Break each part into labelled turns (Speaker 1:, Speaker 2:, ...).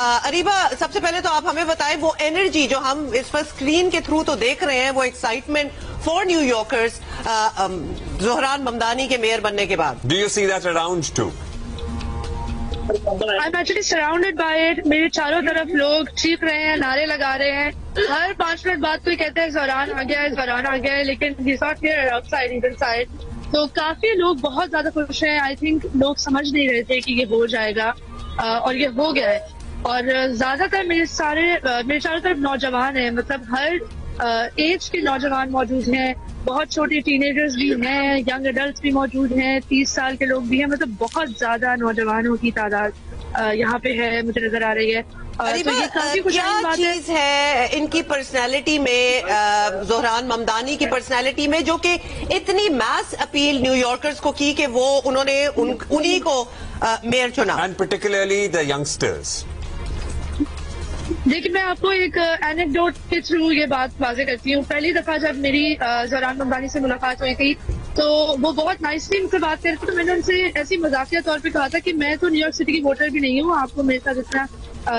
Speaker 1: अरीबा, सबसे पहले तो आप हमें बताएं वो एनर्जी जो हम इस पर स्क्रीन के थ्रू तो देख रहे हैं, वो excitement for New Yorkers Zohran Mamdani के मेयर बनने के बाद.
Speaker 2: Do you see that around too?
Speaker 3: I'm actually surrounded by it. मेरे चारों तरफ लोग चीख रहे हैं, नारे लगा रहे हैं. हर 5 मिनट बाद कोई कहता है ज़ोहरान आ गया है, ज़ोहरान आ गया है, लेकिन he's not here outside, he's inside. तो काफी लोग बहुत ज्यादा खुश हैं. आई थिंक लोग समझ नहीं रहे थे कि ये हो जाएगा और ये हो गया है. और ज्यादातर मेरे चारों तरफ नौजवान हैं, मतलब हर एज के नौजवान मौजूद हैं. बहुत छोटे टीनेजर्स भी हैं, यंग एडल्ट भी मौजूद हैं, 30 साल के लोग भी हैं. मतलब बहुत ज्यादा नौजवानों की तादाद यहाँ पे है, मुझे नजर आ रही है.
Speaker 1: अरीबा, क्या चीज है इनकी पर्सनैलिटी में, ज़ोहरान ममदानी की पर्सनैलिटी में, जो कि इतनी मैस अपील न्यूयॉर्कर्स को की कि वो उन्होंने उन्हीं को मेयर चुना?
Speaker 2: And particularly the youngsters.
Speaker 3: देखिए, मैं आपको एक एनेक्डोट के थ्रू ये बात वाजे करती हूँ. पहली दफा जब मेरी ज़ोहरान ममदानी से मुलाकात हुई थी तो वो बहुत नाइसली मुझसे बात कर रहे थे. तो मैंने उनसे ऐसी मजाकिया तौर पे कहा था कि मैं तो न्यूयॉर्क सिटी की वोटर भी नहीं हूँ, आपको मेरे साथ इतना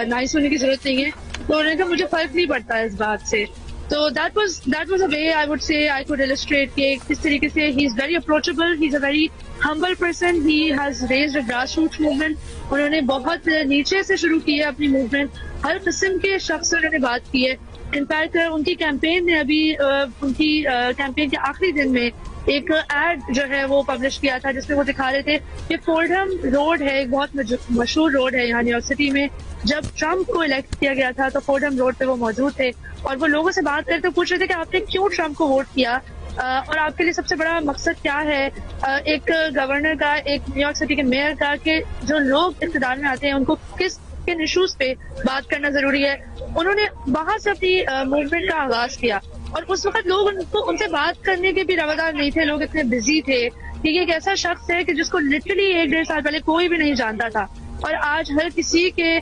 Speaker 3: नाइस होने की जरूरत नहीं है. तो उन्होंने कहा मुझे फर्क नहीं पड़ता इस बात से. तो that was a way I would say I could illustrate कि किस तरीके से he is very approachable, he is a very humble person, he has raised a grass root movement. उन्होंने बहुत नीचे से शुरू की है अपनी मूवमेंट. हर किस्म के शख्स से उन्होंने बात की है. इनफैक्ट उनकी कैंपेन ने अभी उनकी कैंपेन के आखिरी दिन में एक एड जो है वो पब्लिश किया था, जिसमें वो दिखा रहे थे कि फोर्डहम रोड है, एक बहुत मशहूर रोड है यहाँ न्यूयॉर्क सिटी में. जब ट्रम्प को इलेक्ट किया गया था तो फोर्डहम रोड पे वो मौजूद थे और वो लोगों से बात करते पूछ रहे थे कि आपने क्यों ट्रम्प को वोट किया और आपके लिए सबसे बड़ा मकसद क्या है एक गवर्नर का, एक न्यूयॉर्क सिटी के मेयर का, कि जो लोग इक़्तिदार में आते हैं उनको किस के इशूज पे बात करना जरूरी है. उन्होंने वहां से अपनी मूवमेंट का आगाज किया और उस वक्त लोग उनसे बात करने के भी रवादार नहीं थे. लोग इतने बिजी थे कि ये एक ऐसा शख्स है कि जिसको लिटरली 1-1.5 साल पहले कोई भी नहीं जानता था और आज हर किसी के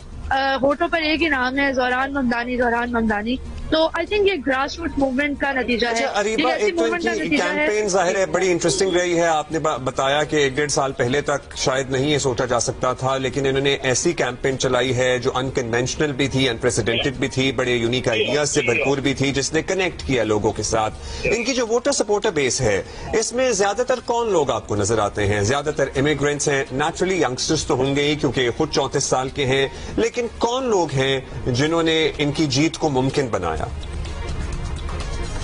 Speaker 3: होठों पर एक ही नाम है, ज़ोहरान ममदानी, ज़ोहरान ममदानी. तो आई थिंक ये ग्रास रूट मूवमेंट का नतीजा है.
Speaker 2: अरीबा, एक तो इनकी कैंपेन जाहिर है बड़ी इंटरेस्टिंग रही है. आपने बताया कि 1-1.5 साल पहले तक शायद नहीं ये सोचा जा सकता था, लेकिन इन्होंने ऐसी कैंपेन चलाई है जो अनकन्वेंशनल भी थी, अनप्रेसिडेंटेड भी थी, बड़े यूनिक आइडियाज से भरपूर भी थी, जिसने कनेक्ट किया लोगों के साथ. इनकी जो वोटर सपोर्टर बेस है, इसमें ज्यादातर कौन लोग आपको नजर आते हैं? ज्यादातर इमिग्रेंट्स हैं, नेचुरली यंगस्टर्स तो होंगे ही क्योंकि खुद 34 साल के हैं, लेकिन कौन लोग हैं जिन्होंने इनकी जीत को मुमकिन बनाया?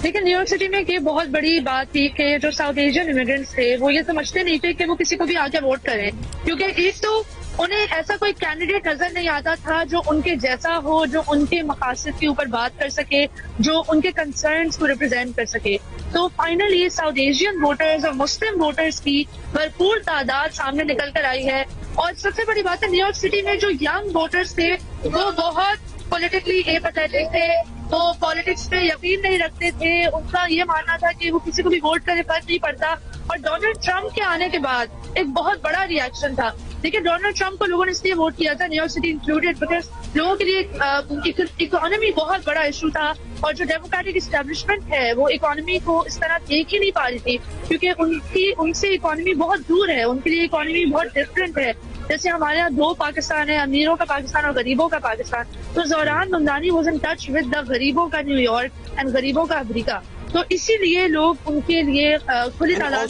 Speaker 3: लेकिन न्यूयॉर्क सिटी में ये बहुत बड़ी बात थी कि जो साउथ एशियन इमिग्रेंट्स थे वो ये समझते नहीं थे कि वो किसी को भी आके वोट करें, क्योंकि एक तो उन्हें ऐसा कोई कैंडिडेट नजर नहीं आता था जो उनके जैसा हो, जो उनके मकासद के ऊपर बात कर सके, जो उनके कंसर्न्स को रिप्रेजेंट कर सके. तो फाइनली साउथ एशियन वोटर्स और मुस्लिम वोटर्स की भरपूर तादाद सामने निकल कर आई है. और सबसे बड़ी बात है, न्यूयॉर्क सिटी में जो यंग वोटर्स थे वो बहुत पॉलिटिकली एपैथेटिक थे, वो पॉलिटिक्स पे यकीन नहीं रखते थे. उनका ये मानना था कि वो किसी को भी वोट करे फर्क नहीं पड़ता. और डोनाल्ड ट्रंप के आने के बाद एक बहुत बड़ा रिएक्शन था. देखिए, डोनाल्ड ट्रंप को लोगों ने इसलिए वोट किया था, न्यूयॉर्क सिटी इंक्लूडेड, बिकॉज लोगों के लिए इकोनॉमी बहुत बड़ा इशू था और जो डेमोक्रेटिक इस्टेब्लिशमेंट है वो इकोनॉमी को इस तरह देख ही नहीं पा रही थी, क्योंकि उनसे इकोनॉमी बहुत दूर है. उनके लिए इकोनॉमी बहुत डिफरेंट है. जैसे हमारे यहाँ 2 पाकिस्तान है, अमीरों का पाकिस्तान और गरीबों का पाकिस्तान. तो Zohran Mamdani was in touch with the गरीबों का न्यूयॉर्क एंड गरीबों का अफ्रीका. तो इसीलिए लोग उनके लिए खुली तादाद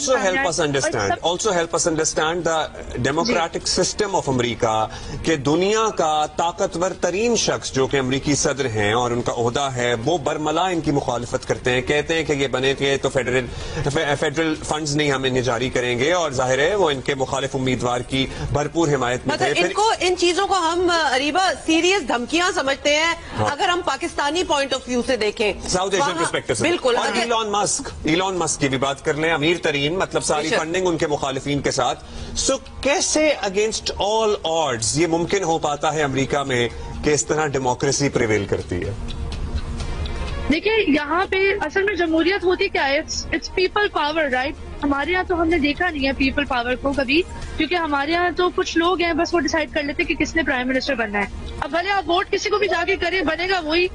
Speaker 2: also help us understand the democratic system of America के दुनिया का ताकतवर तरीन शख्स जो कि अमरीकी सदर हैं और उनका ओहदा है, वो बरमला इनकी मुखालिफत करते हैं, कहते हैं कि ये बने थे तो फेडरल फंड्स नहीं हम इन्हें जारी करेंगे, और जाहिर है वो इनके मुखालिफ उम्मीदवार की भरपूर हिमायत में थे.
Speaker 1: इनको इन चीजों को हम अरीबा सीरियस धमकियां समझते हैं. हाँ. अगर हम पाकिस्तानी पॉइंट ऑफ व्यू से देखें,
Speaker 2: साउथ एशियन पर्सपेक्टिव से, बिल्कुल. इलॉन मस्क की भी बात कर लें, अमीर तरीन, मतलब सारी फंडिंग उनके मुखालिफिन के साथ. सो कैसे अगेंस्ट ऑल ऑड्स ये मुमकिन हो पाता है अमेरिका में कि इस तरह डेमोक्रेसी प्रिवेल करती है?
Speaker 3: देखिए, यहाँ पे असल में जमहूरियत होती क्या है? It's people power, right? हमारे यहाँ तो हमने देखा नहीं है पीपल पावर को कभी, क्योंकि हमारे यहाँ तो कुछ लोग हैं बस वो डिसाइड कर लेते कि किसने प्राइम मिनिस्टर बनना है. اب بھلے آپ ووٹ کسی کو بھی جا کے کریں، بنے گا وہی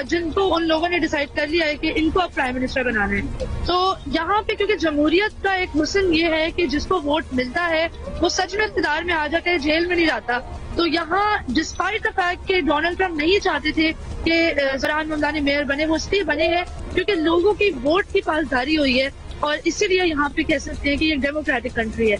Speaker 3: جن کو ان لوگوں نے ڈیسائیڈ کر لیا ہے کہ ان کو اب پرائم منسٹر بنانا ہے۔ تو یہاں پہ کیونکہ جمہوریت کا ایک حسن یہ ہے کہ جس کو ووٹ ملتا ہے وہ سچ میں اقتدار میں آ جاتا ہے، جیل میں نہیں جاتا۔ تو یہاں ڈسپائٹ دا فیکٹ کہ ڈونلڈ ٹرمپ نہیں چاہتے تھے کہ زوران ممدانی میئر بنے، وہ اس لیے بنے ہیں کیونکہ لوگوں کی ووٹ کی پاسداری ہوئی ہے، اور اسی لیے یہاں پہ کہہ سکتے ہیں کہ یہ ڈیموکریٹک کنٹری ہے۔